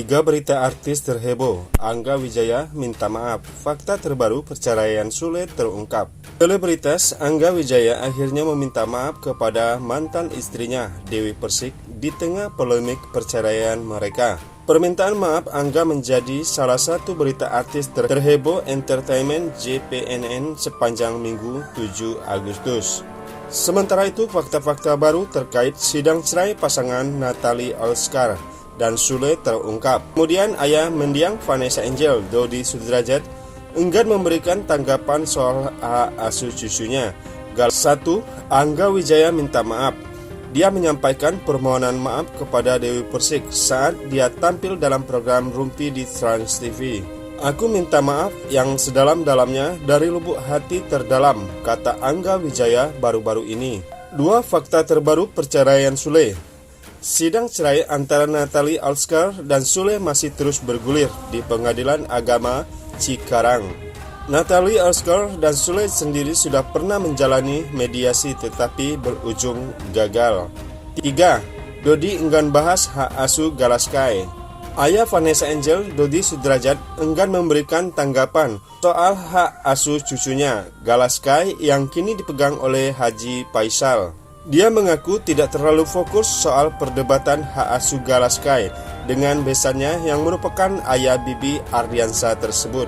3 berita artis terheboh, Angga Wijaya minta maaf, fakta terbaru perceraian Sule terungkap. Selebritas Angga Wijaya akhirnya meminta maaf kepada mantan istrinya, Dewi Persik, di tengah polemik perceraian mereka. Permintaan maaf Angga menjadi salah satu berita artis terheboh entertainment JPNN sepanjang Minggu 7 Agustus. Sementara itu, fakta-fakta baru terkait sidang cerai pasangan Natalie Alskar dan Sule terungkap. Kemudian ayah mendiang Vanessa Angel, Dodi Sudrajat, enggan memberikan tanggapan soal hak asuh cucunya. 1. Angga Wijaya minta maaf. Dia menyampaikan permohonan maaf kepada Dewi Persik saat dia tampil dalam program Rumpi di Trans TV. Aku minta maaf yang sedalam-dalamnya dari lubuk hati terdalam, kata Angga Wijaya baru-baru ini. 2. Fakta terbaru perceraian Sule. Sidang cerai antara Natalie Alskar dan Sule masih terus bergulir di Pengadilan Agama Cikarang. Natalie Alskar dan Sule sendiri sudah pernah menjalani mediasi tetapi berujung gagal. 3. Dodi enggan bahas hak asuh Galaskai. Ayah Vanessa Angel, Dodi Sudrajat, enggan memberikan tanggapan soal hak asuh cucunya, Galaskai, yang kini dipegang oleh Haji Faisal. Dia mengaku tidak terlalu fokus soal perdebatan hak asuh Galaskai dengan besannya yang merupakan ayah Bibi Ardiansa tersebut.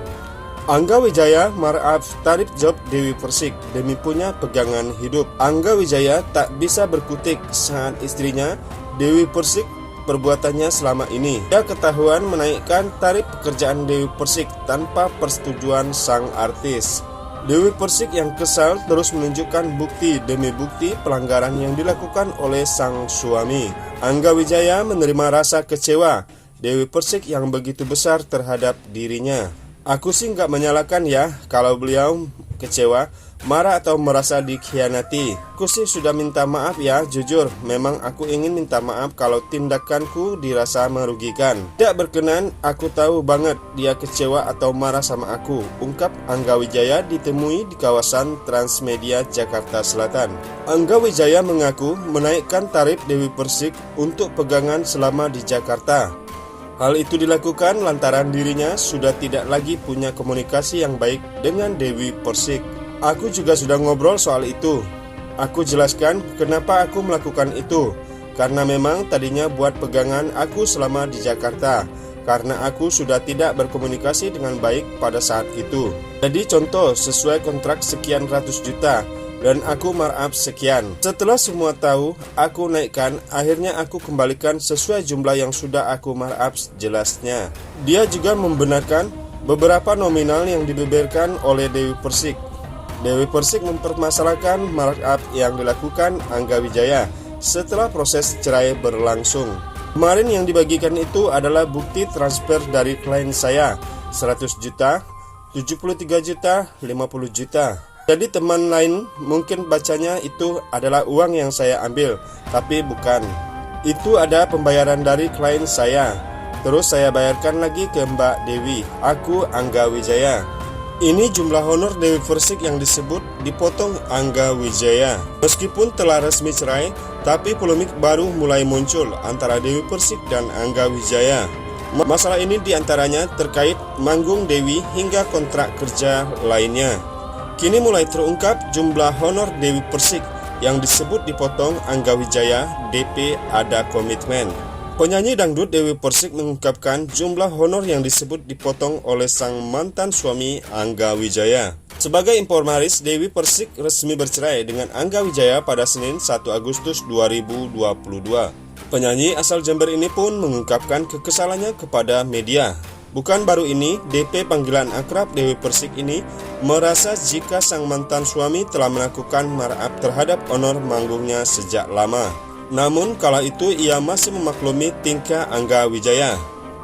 Angga Wijaya marah tarif job Dewi Persik demi punya pegangan hidup. Angga Wijaya tak bisa berkutik saat istrinya Dewi Persik perbuatannya selama ini. Dia ketahuan menaikkan tarif pekerjaan Dewi Persik tanpa persetujuan sang artis. Dewi Persik yang kesal terus menunjukkan bukti demi bukti pelanggaran yang dilakukan oleh sang suami. Angga Wijaya menerima rasa kecewa Dewi Persik yang begitu besar terhadap dirinya. Aku sih nggak menyalahkan ya kalau beliau kecewa, marah atau merasa dikhianati. Aku sih sudah minta maaf ya, jujur. Memang aku ingin minta maaf kalau tindakanku dirasa merugikan. Tidak berkenan, aku tahu banget dia kecewa atau marah sama aku, ungkap Angga Wijaya ditemui di kawasan Transmedia Jakarta Selatan. Angga Wijaya mengaku menaikkan tarif Dewi Persik untuk pegangan selama di Jakarta. Hal itu dilakukan lantaran dirinya sudah tidak lagi punya komunikasi yang baik dengan Dewi Persik. Aku juga sudah ngobrol soal itu. Aku jelaskan kenapa aku melakukan itu. Karena memang tadinya buat pegangan aku selama di Jakarta. Karena aku sudah tidak berkomunikasi dengan baik pada saat itu. Jadi contoh sesuai kontrak sekian ratus juta. Dan aku markup sekian. Setelah semua tahu, aku naikkan, akhirnya aku kembalikan sesuai jumlah yang sudah aku markup, jelasnya. Dia juga membenarkan beberapa nominal yang dibeberkan oleh Dewi Persik. Dewi Persik mempermasalahkan markup yang dilakukan Angga Wijaya setelah proses cerai berlangsung. Kemarin yang dibagikan itu adalah bukti transfer dari klien saya, 100 juta, 73 juta, 50 juta. Jadi teman lain mungkin bacanya itu adalah uang yang saya ambil, tapi bukan. Itu ada pembayaran dari klien saya. Terus saya bayarkan lagi ke Mbak Dewi, aku Angga Wijaya. Ini jumlah honor Dewi Persik yang disebut dipotong Angga Wijaya. Meskipun telah resmi cerai, tapi polemik baru mulai muncul antara Dewi Persik dan Angga Wijaya. Masalah ini diantaranya terkait manggung Dewi hingga kontrak kerja lainnya. Kini mulai terungkap jumlah honor Dewi Persik yang disebut dipotong Angga Wijaya, DP ada komitmen. Penyanyi dangdut Dewi Persik mengungkapkan jumlah honor yang disebut dipotong oleh sang mantan suami Angga Wijaya. Sebagai informaris, Dewi Persik resmi bercerai dengan Angga Wijaya pada Senin 1 Agustus 2022. Penyanyi asal Jember ini pun mengungkapkan kekesalannya kepada media. Bukan baru ini, DP panggilan akrab Dewi Persik ini merasa jika sang mantan suami telah melakukan markup terhadap honor manggungnya sejak lama. Namun kala itu ia masih memaklumi tingkah Angga Wijaya.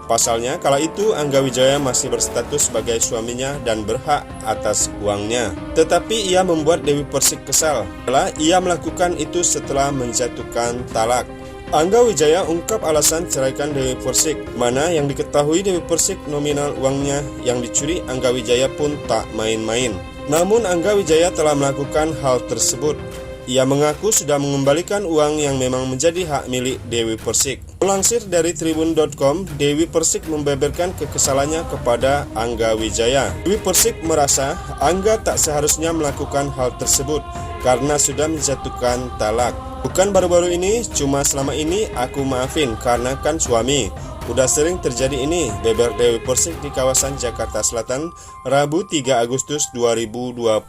Pasalnya kala itu Angga Wijaya masih berstatus sebagai suaminya dan berhak atas uangnya. Tetapi ia membuat Dewi Persik kesal setelah ia melakukan itu setelah menjatuhkan talak. Angga Wijaya ungkap alasan ceraikan Dewi Persik, mana yang diketahui Dewi Persik nominal uangnya yang dicuri Angga Wijaya pun tak main-main. Namun Angga Wijaya telah melakukan hal tersebut. Ia mengaku sudah mengembalikan uang yang memang menjadi hak milik Dewi Persik. Melansir dari Tribun.com, Dewi Persik membeberkan kekesalannya kepada Angga Wijaya. Dewi Persik merasa Angga tak seharusnya melakukan hal tersebut karena sudah menjatuhkan talak. Bukan baru-baru ini, cuma selama ini aku maafin karena kan suami. Udah sering terjadi ini, beber Dewi Persik di kawasan Jakarta Selatan, Rabu 3 Agustus 2022.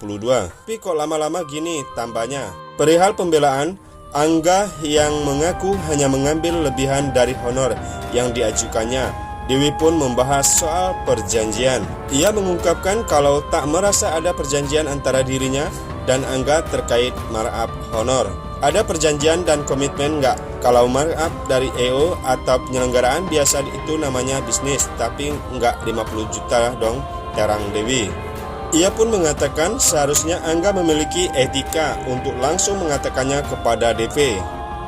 Tapi kok lama-lama gini tambahnya. Perihal pembelaan, Angga yang mengaku hanya mengambil lebihan dari honor yang diajukannya. Dewi pun membahas soal perjanjian. Ia mengungkapkan kalau tak merasa ada perjanjian antara dirinya dan Angga terkait markup honor. Ada perjanjian dan komitmen nggak? Kalau markup dari EO atau penyelenggaraan biasa itu namanya bisnis, tapi nggak 50 juta dong, terang Dewi. Ia pun mengatakan seharusnya Angga memiliki etika untuk langsung mengatakannya kepada DP.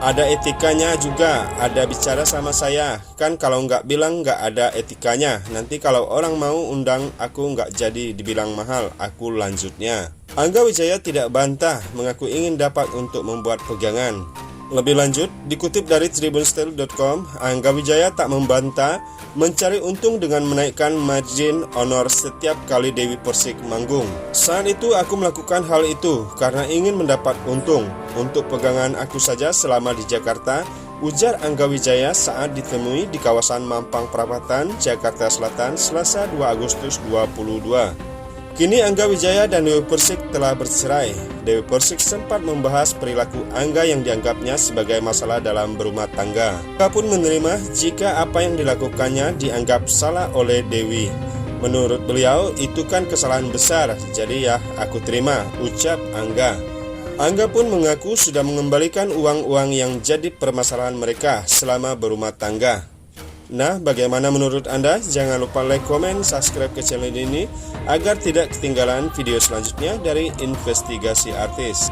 Ada etikanya juga, ada bicara sama saya. Kan kalau nggak bilang nggak ada etikanya. Nanti kalau orang mau undang aku nggak jadi dibilang mahal, aku lanjutnya. Angga Wijaya tidak bantah, mengaku ingin dapat untuk membuat pegangan. Lebih lanjut, dikutip dari tribunstyle.com, Angga Wijaya tak membantah mencari untung dengan menaikkan margin honor setiap kali Dewi Persik manggung. Saat itu aku melakukan hal itu karena ingin mendapat untung. Untuk pegangan aku saja selama di Jakarta, ujar Angga Wijaya saat ditemui di kawasan Mampang Perapatan, Jakarta Selatan, Selasa 2 Agustus 2022. Kini Angga Wijaya dan Dewi Persik telah bercerai. Dewi Persik sempat membahas perilaku Angga yang dianggapnya sebagai masalah dalam berumah tangga. Angga pun menerima jika apa yang dilakukannya dianggap salah oleh Dewi. Menurut beliau, itu kan kesalahan besar, jadi ya aku terima, ucap Angga. Angga pun mengaku sudah mengembalikan uang-uang yang jadi permasalahan mereka selama berumah tangga. Nah, bagaimana menurut Anda? Jangan lupa like, komen, subscribe ke channel ini agar tidak ketinggalan video selanjutnya dari Investigasi Artis.